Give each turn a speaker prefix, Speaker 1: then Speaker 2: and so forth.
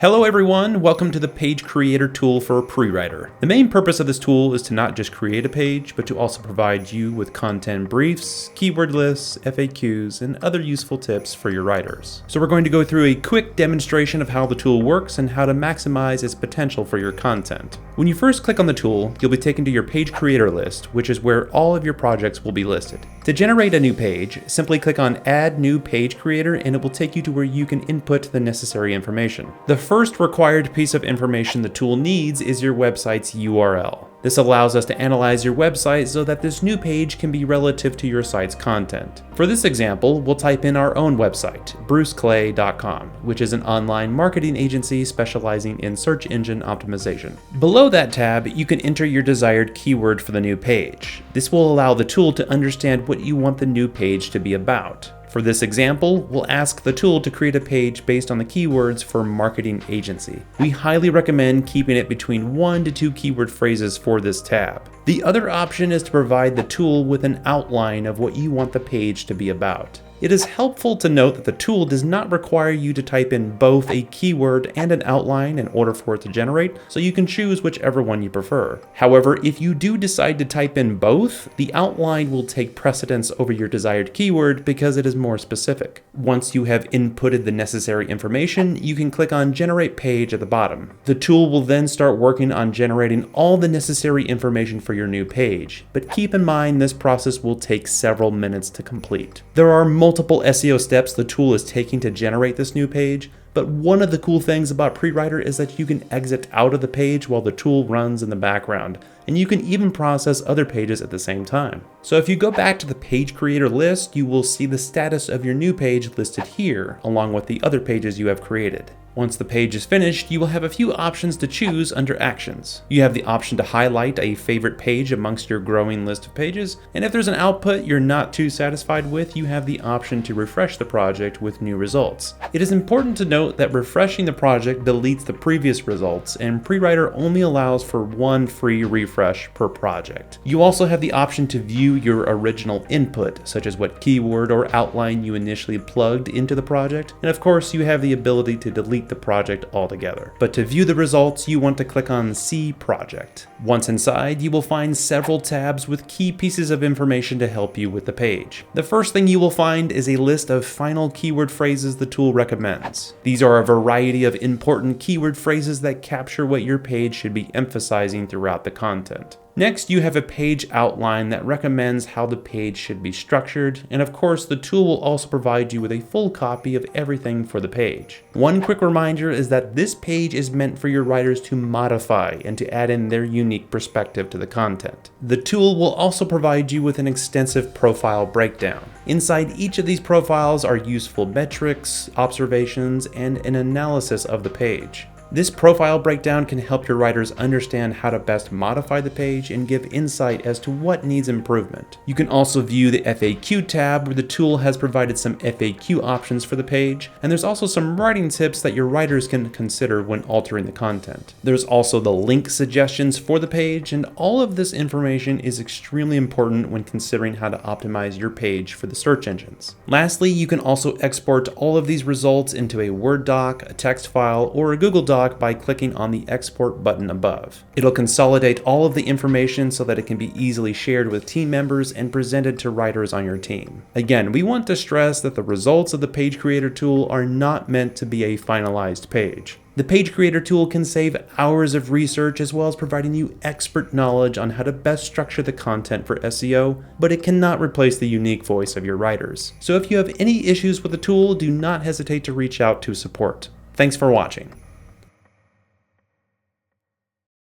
Speaker 1: Hello everyone, welcome to the Page Creator tool for PreWriter. The main purpose of this tool is to not just create a page, but to also provide you with content briefs, keyword lists, FAQs, and other useful tips for your writers. So we're going to go through a quick demonstration of how the tool works and how to maximize its potential for your content. When you first click on the tool, you'll be taken to your Page Creator list, which is where all of your projects will be listed. To generate a new page, simply click on Add New Page Creator and it will take you to where you can input the necessary information. The first required piece of information the tool needs is your website's URL. This allows us to analyze your website so that this new page can be relative to your site's content. For this example, we'll type in our own website, bruceclay.com, which is an online marketing agency specializing in search engine optimization. Below that tab, you can enter your desired keyword for the new page. This will allow the tool to understand what you want the new page to be about. For this example, we'll ask the tool to create a page based on the keywords for marketing agency. We highly recommend keeping it between 1 to 2 keyword phrases for this tab. The other option is to provide the tool with an outline of what you want the page to be about. It is helpful to note that the tool does not require you to type in both a keyword and an outline in order for it to generate, so you can choose whichever one you prefer. However, if you do decide to type in both, the outline will take precedence over your desired keyword because it is more specific. Once you have inputted the necessary information, you can click on Generate Page at the bottom. The tool will then start working on generating all the necessary information for your new page, but keep in mind this process will take several minutes to complete. There are multiple SEO steps the tool is taking to generate this new page, but one of the cool things about PreWriter is that you can exit out of the page while the tool runs in the background, and you can even process other pages at the same time. So if you go back to the Page Creator list, you will see the status of your new page listed here, along with the other pages you have created. Once the page is finished, you will have a few options to choose under Actions. You have the option to highlight a favorite page amongst your growing list of pages, and if there's an output you're not too satisfied with, you have the option to refresh the project with new results. It is important to note that refreshing the project deletes the previous results, and PreWriter only allows for one free refresh per project. You also have the option to view your original input, such as what keyword or outline you initially plugged into the project, and of course you have the ability to delete the project altogether. But to view the results, you want to click on See Project. Once inside, you will find several tabs with key pieces of information to help you with the page. The first thing you will find is a list of final keyword phrases the tool recommends. These are a variety of important keyword phrases that capture what your page should be emphasizing throughout the content. Next, you have a page outline that recommends how the page should be structured, and of course, the tool will also provide you with a full copy of everything for the page. One quick reminder is that this page is meant for your writers to modify and to add in their unique perspective to the content. The tool will also provide you with an extensive profile breakdown. Inside each of these profiles are useful metrics, observations, and an analysis of the page. This profile breakdown can help your writers understand how to best modify the page and give insight as to what needs improvement. You can also view the FAQ tab, where the tool has provided some FAQ options for the page, and there's also some writing tips that your writers can consider when altering the content. There's also the link suggestions for the page, and all of this information is extremely important when considering how to optimize your page for the search engines. Lastly, you can also export all of these results into a Word doc, a text file, or a Google Doc by clicking on the Export button above. It'll consolidate all of the information so that it can be easily shared with team members and presented to writers on your team. Again, we want to stress that the results of the Page Creator tool are not meant to be a finalized page. The Page Creator tool can save hours of research as well as providing you expert knowledge on how to best structure the content for SEO, but it cannot replace the unique voice of your writers. So if you have any issues with the tool, do not hesitate to reach out to support. Thanks for watching.